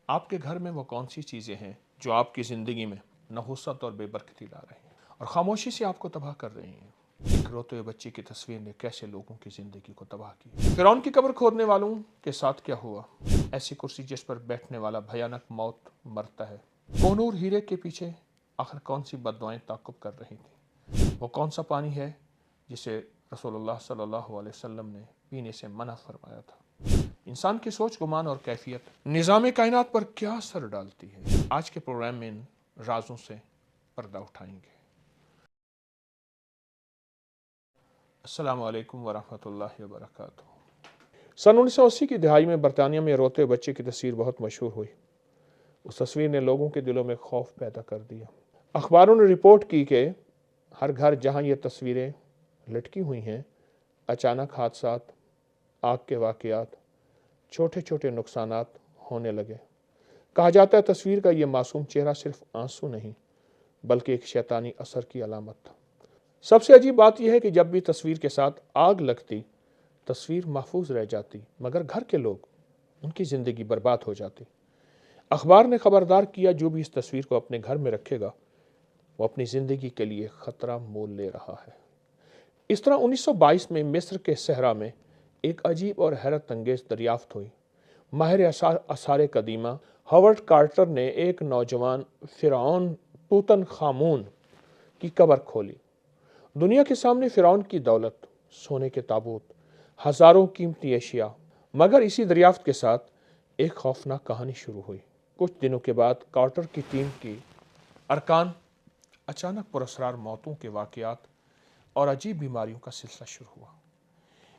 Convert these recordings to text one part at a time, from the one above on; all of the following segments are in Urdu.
آپ کے گھر میں وہ کون سی چیزیں ہیں جو آپ کی زندگی میں نحوست اور بے برکتی لا رہی ہیں اور خاموشی سے آپ کو تباہ کر رہی ہیں؟ ایک روتے ہوئے بچے کی تصویر نے کیسے لوگوں کی زندگی کو تباہ کی؟ فرعون کی قبر کھودنے والوں کے ساتھ کیا ہوا؟ ایسی کرسی جس پر بیٹھنے والا بھیانک موت مرتا ہے۔ کوہنور ہیرے کے پیچھے آخر کون سی بددعائیں تعاقب کر رہی تھیں؟ وہ کون سا پانی ہے جسے رسول اللہ صلی اللہ علیہ وسلم نے پینے سے منع فرمایا تھا؟ انسان کی سوچ، گمان اور کیفیت نظام کائنات پر کیا اثر ڈالتی ہے؟ آج کے پروگرام میں ان رازوں سے پردہ اٹھائیں گے۔ السلام علیکم ورحمۃ اللہ وبرکاتہ۔ سن 1980 کی دہائی میں برطانیہ میں روتے ہوئے بچے کی تصویر بہت مشہور ہوئی۔ اس تصویر نے لوگوں کے دلوں میں خوف پیدا کر دیا۔ اخباروں نے رپورٹ کی کہ ہر گھر جہاں یہ تصویریں لٹکی ہوئی ہیں، اچانک حادثات، آگ کے واقعات، چھوٹے چھوٹے نقصانات ہونے لگے۔ کہا جاتا ہے تصویر کا یہ معصوم چہرہ صرف آنسو نہیں بلکہ ایک شیطانی اثر کی علامت تھا۔ سب سے عجیب بات یہ ہے کہ جب بھی تصویر کے ساتھ آگ لگتی، تصویر محفوظ رہ جاتی، مگر گھر کے لوگ، ان کی زندگی برباد ہو جاتی۔ اخبار نے خبردار کیا، جو بھی اس تصویر کو اپنے گھر میں رکھے گا وہ اپنی زندگی کے لیے خطرہ مول لے رہا ہے۔ اس طرح 1922 میں مصر کے صحرا میں ایک عجیب اور حیرت انگیز دریافت ہوئی۔ ماہر آثار قدیمہ ہاورڈ کارٹر نے ایک نوجوان فرعون توتن خامون کی قبر کھولی۔ دنیا کے سامنے فرعون کی دولت، سونے کے تابوت، ہزاروں قیمتی اشیاء، مگر اسی دریافت کے ساتھ ایک خوفناک کہانی شروع ہوئی۔ کچھ دنوں کے بعد کارٹر کی ٹیم کی ارکان اچانک پراسرار موتوں کے واقعات اور عجیب بیماریوں کا سلسلہ شروع ہوا۔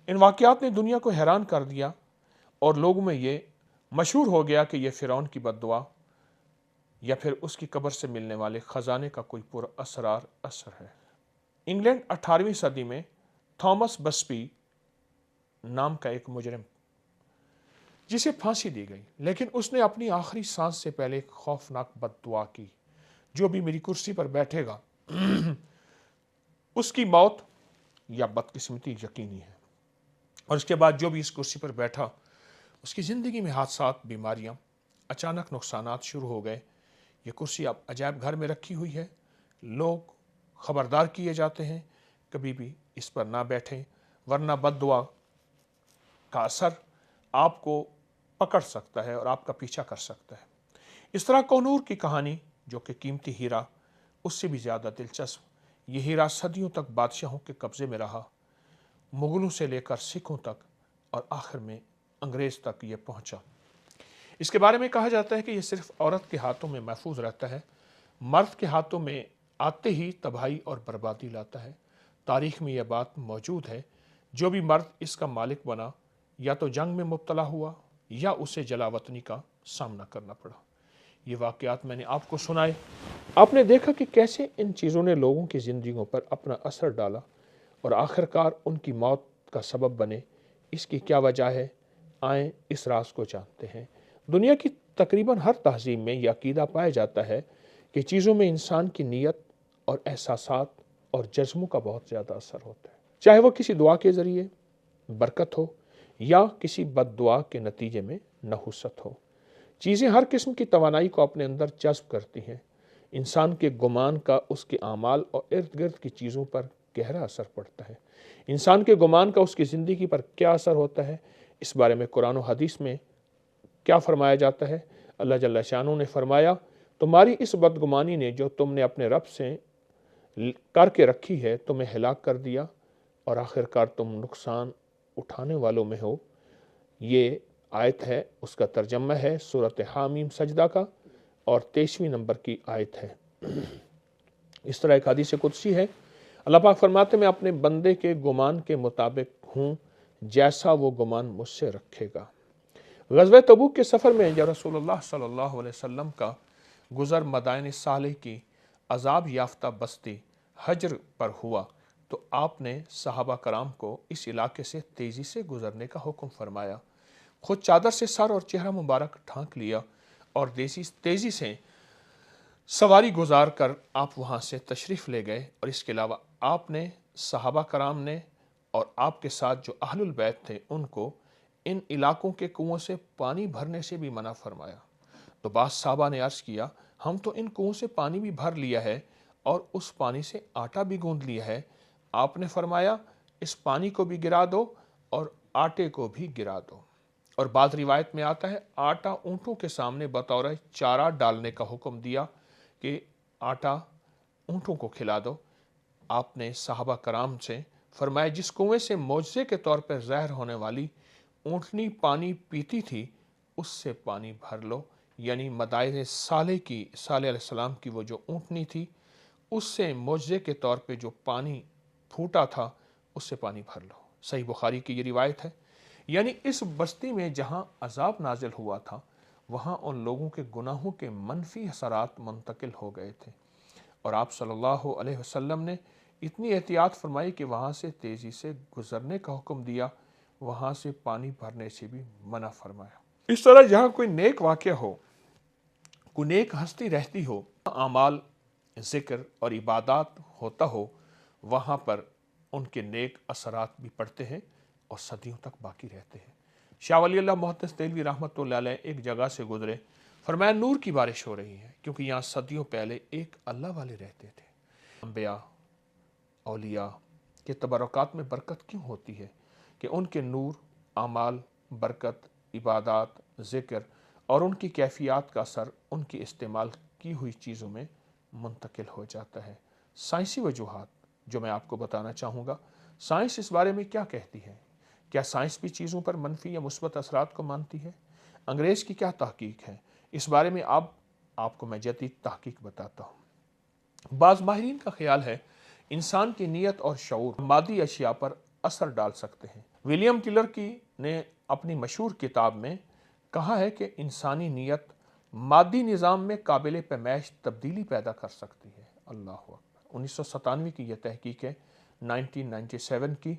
ان واقعات نے دنیا کو حیران کر دیا اور لوگوں میں یہ مشہور ہو گیا کہ یہ فرعون کی بد دعا یا پھر اس کی قبر سے ملنے والے خزانے کا کوئی پر اسرار اثر ہے۔ انگلینڈ 18ویں صدی میں تھامس بسبی نام کا ایک مجرم جسے پھانسی دی گئی، لیکن اس نے اپنی آخری سانس سے پہلے ایک خوفناک بد دعا کی، جو بھی میری کرسی پر بیٹھے گا اس کی موت یا بدقسمتی یقینی ہے۔ اور اس کے بعد جو بھی اس کرسی پر بیٹھا، اس کی زندگی میں حادثات، بیماریاں، اچانک نقصانات شروع ہو گئے۔ یہ کرسی اب عجائب گھر میں رکھی ہوئی ہے۔ لوگ خبردار کیے جاتے ہیں کبھی بھی اس پر نہ بیٹھیں، ورنہ بد دعا کا اثر آپ کو پکڑ سکتا ہے اور آپ کا پیچھا کر سکتا ہے۔ اس طرح کوہنور کی کہانی، جو کہ قیمتی ہیرا، اس سے بھی زیادہ دلچسپ۔ یہ ہیرا صدیوں تک بادشاہوں کے قبضے میں رہا، مغلوں سے لے کر سکھوں تک، اور آخر میں انگریز تک یہ پہنچا۔ اس کے بارے میں کہا جاتا ہے کہ یہ صرف عورت کے ہاتھوں میں محفوظ رہتا ہے، مرد کے ہاتھوں میں آتے ہی تباہی اور بربادی لاتا ہے۔ تاریخ میں یہ بات موجود ہے، جو بھی مرد اس کا مالک بنا یا تو جنگ میں مبتلا ہوا یا اسے جلا وطنی کا سامنا کرنا پڑا۔ یہ واقعات میں نے آپ کو سنائے۔ آپ نے دیکھا کہ کیسے ان چیزوں نے لوگوں کی زندگیوں پر اپنا اثر ڈالا اور آخرکار ان کی موت کا سبب بنے۔ اس کی کیا وجہ ہے؟ آئیں اس راز کو جانتے ہیں۔ دنیا کی تقریباً ہر تہذیب میں یہ عقیدہ پایا جاتا ہے کہ چیزوں میں انسان کی نیت اور احساسات اور جذبوں کا بہت زیادہ اثر ہوتا ہے، چاہے وہ کسی دعا کے ذریعے برکت ہو یا کسی بد دعا کے نتیجے میں نحوست ہو۔ چیزیں ہر قسم کی توانائی کو اپنے اندر جذب کرتی ہیں۔ انسان کے گمان کا اس کے اعمال اور ارد گرد کی چیزوں پر گہرا اثر پڑتا ہے۔ انسان کے گمان کا اس کی زندگی پر کیا اثر ہوتا ہے، اس بارے میں قرآن و حدیث میں کیا فرمایا جاتا ہے؟ اللہ جل شانہ نے فرمایا، تمہاری اس بدگمانی نے جو تم نے اپنے رب سے کر کے رکھی ہے تمہیں ہلاک کر دیا، اور آخرکار تم نقصان اٹھانے والوں میں ہو۔ یہ آیت ہے، اس کا ترجمہ ہے سورۃ حامیم سجدہ کا، اور 23ویں نمبر کی آیت ہے۔ اس طرح ایک حدیث قدسی ہے، اللہ پاک فرماتے، میں اپنے بندے کے گمان کے مطابق ہوں جیسا وہ گمان مجھ سے رکھے گا۔ غزوہ تبوک کے سفر میں جب رسول اللہ صلی اللہ علیہ وسلم کا گزر مدائن صالح کی عذاب یافتہ بستی حجر پر ہوا تو آپ نے صحابہ کرام کو اس علاقے سے تیزی سے گزرنے کا حکم فرمایا۔ خود چادر سے سر اور چہرہ مبارک ڈھانک لیا اور تیزی سے سواری گزار کر آپ وہاں سے تشریف لے گئے، اور اس کے علاوہ آپ نے صحابہ کرام نے اور آپ کے ساتھ جو اہل البیت تھے ان کو ان علاقوں کے کنووں سے پانی بھرنے سے بھی منع فرمایا۔ تو بعض صحابہ نے عرض کیا ہم تو ان کنووں سے پانی بھی بھر لیا ہے اور اس پانی سے آٹا بھی گوندھ لیا ہے۔ آپ نے فرمایا اس پانی کو بھی گرا دو اور آٹے کو بھی گرا دو۔ اور بعض روایت میں آتا ہے آٹا اونٹوں کے سامنے بطور چارہ ڈالنے کا حکم دیا کہ آٹا اونٹوں کو کھلا دو۔ آپ نے صحابہ کرام سے فرمایا جس کنویں سے معجزے کے طور پر ظاہر ہونے والی اونٹنی پانی پیتی تھی اس سے پانی بھر لو، یعنی مدائن صالح علیہ السلام کی وہ جو اونٹنی تھی اس سے معجزے کے طور پہ جو پانی پھوٹا تھا اس سے پانی بھر لو۔ صحیح بخاری کی یہ روایت ہے۔ یعنی اس بستی میں جہاں عذاب نازل ہوا تھا وہاں ان لوگوں کے گناہوں کے منفی اثرات منتقل ہو گئے تھے، اور آپ صلی اللہ علیہ وسلم نے اتنی احتیاط فرمائی کہ وہاں سے تیزی سے گزرنے کا حکم دیا، وہاں سے پانی بھرنے سے بھی منع فرمایا۔ اس طرح جہاں کوئی نیک واقعہ ہو، کوئی نیک ہستی رہتی ہو، اعمال ذکر اور عبادات ہوتا ہو، وہاں پر ان کے نیک اثرات بھی پڑتے ہیں اور صدیوں تک باقی رہتے ہیں۔ شاہ ولی اللہ محدث دہلوی رحمۃ اللہ علیہ ایک جگہ سے گزرے، فرمایا نور کی بارش ہو رہی ہے، کیونکہ یہاں صدیوں پہلے ایک اللہ والے رہتے تھے۔ انبیاء اولیاء کے تبرکات میں برکت کیوں ہوتی ہے؟ کہ ان کے نور، اعمال، برکت، عبادات، ذکر اور ان کی کیفیات کا اثر ان کی استعمال کی ہوئی چیزوں میں منتقل ہو جاتا ہے۔ سائنسی وجوہات جو میں آپ کو بتانا چاہوں گا، سائنس اس بارے میں کیا کہتی ہے؟ کیا سائنس بھی چیزوں پر منفی یا مثبت اثرات کو مانتی ہے؟ انگریز کی کیا تحقیق ہے؟ اس بارے میں آپ کو میں جدید تحقیق بتاتا ہوں۔ بعض ماہرین کا خیال ہے انسان کی نیت اور شعور مادی اشیاء پر اثر ڈال سکتے ہیں۔ ولیم ٹیلر نے اپنی مشہور کتاب میں کہا ہے کہ انسانی نیت مادی نظام میں قابل پیمائش تبدیلی پیدا کر سکتی ہے۔ اللہ اکبر۔ 1997 کی یہ تحقیق ہے، 1997 کی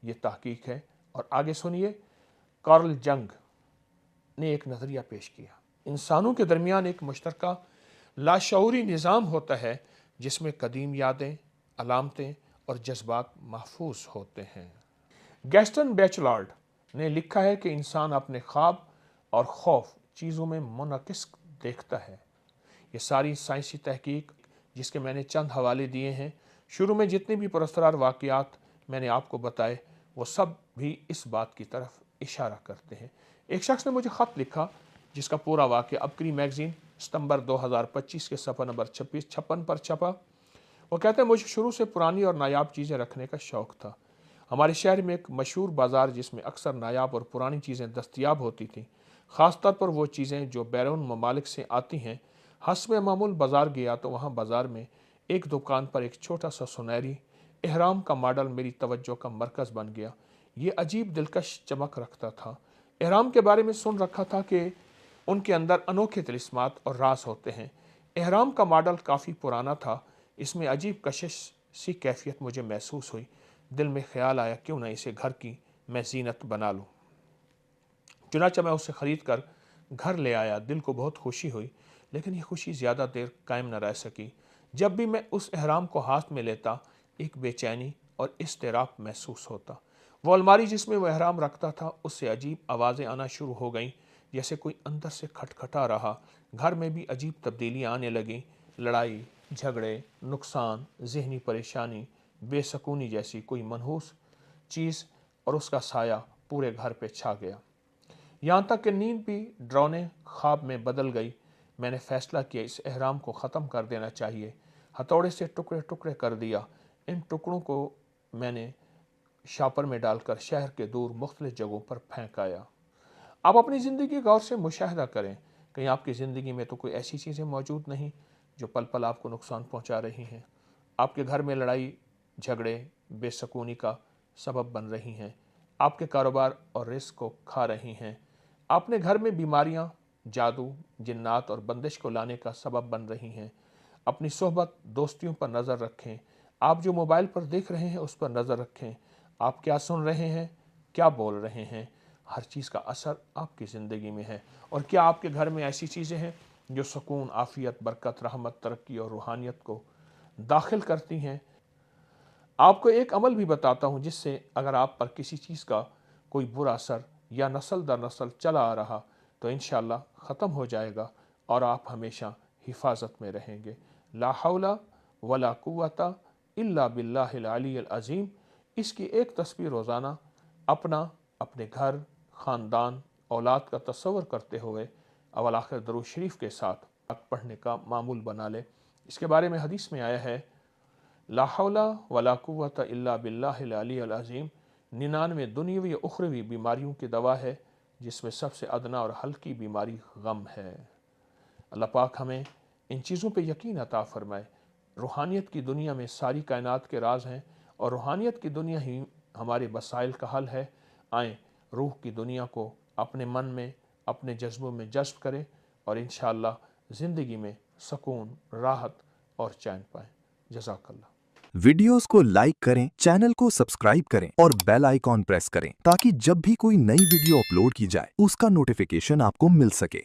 یہ تحقیق ہے۔ اور آگے سنیے، کارل جنگ نے ایک نظریہ پیش کیا۔ انسانوں کے درمیان ایک مشترکہ لاشعوری نظام ہوتا ہے جس میں قدیم یادیں، علامتیں اور جذبات محفوظ ہوتے ہیں۔ گیسٹن بیچلارڈ نے لکھا ہے کہ انسان اپنے خواب اور خوف چیزوں میں منعکس دیکھتا ہے۔ یہ ساری سائنسی تحقیق جس کے میں نے چند حوالے دیے ہیں، شروع میں جتنے بھی پراسرار واقعات میں نے آپ کو بتائے وہ سب بھی اس بات کی طرف اشارہ کرتے ہیں۔ ایک شخص نے مجھے خط لکھا جس کا پورا واقعہ ابکری میگزین ستمبر 2025 کے صفحہ نمبر 56 پر چھپا۔ وہ کہتے ہیں مجھے شروع سے پرانی اور نایاب چیزیں رکھنے کا شوق تھا۔ ہمارے شہر میں ایک مشہور بازار جس میں اکثر نایاب اور پرانی چیزیں دستیاب ہوتی تھیں، خاص طور پر وہ چیزیں جو بیرون ممالک سے آتی ہیں۔ حسب معمول بازار گیا تو وہاں بازار میں ایک دکان پر ایک چھوٹا سا سنہری احرام کا ماڈل میری توجہ کا مرکز بن گیا۔ یہ عجیب دلکش چمک رکھتا تھا۔ احرام کے بارے میں سن رکھا تھا کہ ان کے اندر انوکھے طلسمات اور راز ہوتے ہیں۔ احرام کا ماڈل کافی پرانا تھا، اس میں عجیب کشش سی کیفیت مجھے محسوس ہوئی۔ دل میں خیال آیا کیوں نہ اسے گھر کی میں زینت بنا لوں۔ چنانچہ میں اسے خرید کر گھر لے آیا۔ دل کو بہت خوشی ہوئی، لیکن یہ خوشی زیادہ دیر قائم نہ رہ سکی۔ جب بھی میں اس احرام کو ہاتھ میں لیتا ایک بے چینی اور اضطراب محسوس ہوتا۔ وہ الماری جس میں وہ احرام رکھتا تھا اس سے عجیب آوازیں آنا شروع ہو گئیں، جیسے کوئی اندر سے کھٹکھٹا رہا۔ گھر میں بھی عجیب تبدیلیاں آنے لگیں، لڑائی جھگڑے، نقصان، ذہنی پریشانی، بے سکونی جیسی کوئی منحوس چیز اور اس کا سایہ پورے گھر پہ چھا گیا۔ یہاں تک کہ نیند بھی ڈراؤنے خواب میں بدل گئی۔ میں نے فیصلہ کیا اس احرام کو ختم کر دینا چاہیے۔ ہتھوڑے سے ٹکڑے ٹکڑے کر دیا۔ ان ٹکڑوں کو میں نے شاپر میں ڈال کر شہر کے دور مختلف جگہوں پر پھینک آیا۔ آپ اپنی زندگی غور سے مشاہدہ کریں، کہیں آپ کی زندگی میں تو کوئی ایسی چیزیں موجود نہیں جو پل پل آپ کو نقصان پہنچا رہی ہیں، آپ کے گھر میں لڑائی جھگڑے بے سکونی کا سبب بن رہی ہیں، آپ کے کاروبار اور رزق کو کھا رہی ہیں، اپنے گھر میں بیماریاں، جادو، جنات اور بندش کو لانے کا سبب بن رہی ہیں۔ اپنی صحبت دوستیوں پر نظر رکھیں۔ آپ جو موبائل پر دیکھ رہے ہیں اس پر نظر رکھیں۔ آپ کیا سن رہے ہیں، کیا بول رہے ہیں، ہر چیز کا اثر آپ کی زندگی میں ہے۔ اور کیا آپ کے گھر میں ایسی چیزیں ہیں جو سکون، عافیت، برکت، رحمت، ترقی اور روحانیت کو داخل کرتی ہیں؟ آپ کو ایک عمل بھی بتاتا ہوں جس سے اگر آپ پر کسی چیز کا کوئی برا اثر یا نسل در نسل چلا آ رہا تو انشاءاللہ ختم ہو جائے گا، اور آپ ہمیشہ حفاظت میں رہیں گے۔ لا حول ولا قوت الا باللہ العلی العظیم۔ اس کی ایک تسبیح روزانہ اپنے گھر، خاندان، اولاد کا تصور کرتے ہوئے اول آخر درود شریف کے ساتھ پڑھنے کا معمول بنا لے۔ اس کے بارے میں حدیث میں آیا ہے لا حول ولا قوت الا باللہ العلی العظیم 99 دنیاوی و اخروی بیماریوں کی دوا ہے، جس میں سب سے ادنا اور ہلکی بیماری غم ہے۔ اللہ پاک ہمیں ان چیزوں پہ یقین عطا فرمائے۔ روحانیت کی دنیا میں ساری کائنات کے راز ہیں، اور روحانیت کی دنیا ہی ہمارے مسائل کا حل ہے۔ آئیں روح کی دنیا کو اپنے من میں، اپنے جذبوں میں جذب کریں، اور انشاءاللہ زندگی میں سکون، راحت اور چین پائیں۔ جزاک اللہ۔ ویڈیوز کو لائک کریں، چینل کو سبسکرائب کریں اور بیل آئیکن پریس کریں تاکہ جب بھی کوئی نئی ویڈیو اپلوڈ کی جائے اس کا نوٹیفیکیشن آپ کو مل سکے۔